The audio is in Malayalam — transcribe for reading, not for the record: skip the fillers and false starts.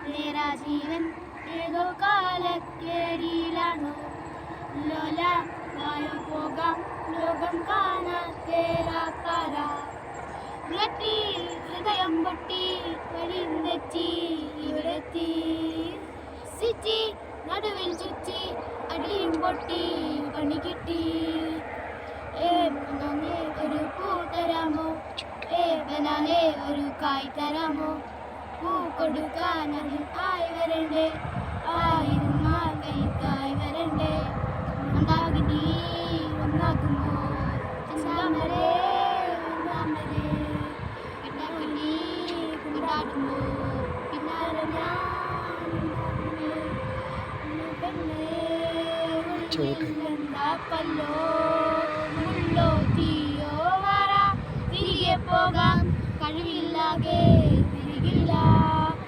തേരാ ജീവൻ ഏതോ കാലക്കേരിയിലാണോ ലോല വായു പോകാം ലോകം കാണാൻ തേരാ പാര ഉലട്ടി ഹൃദയം പൊട്ടി വഴിന്തെറ്റി ഇവിടെത്തി സിറ്റി നടുവിൽ ചുറ്റി അടിയും പൊട്ടി പണി കിട്ടി ഒരു പൂ തരാമോ ബനാനെ ഒരു കായ് തരാമോ പൂ കൊടുക്കാൻ അതിൽ ആയി വരണ്ടേ ആയിരുന്നാൽ കൈക്കായി വരണ്ടേ ഒന്നാകിനി ഒന്നാകുമോ ചെന്താമരേ ഒന്നാമരേ പിന്നാക്കിനി കൊണ്ടാടുമോ പിന്നാലെ എന്താക്കല്ലോ മുള്ളോ തീയോ വര തിരികെ പോകാം കഴിവില്ലാകെ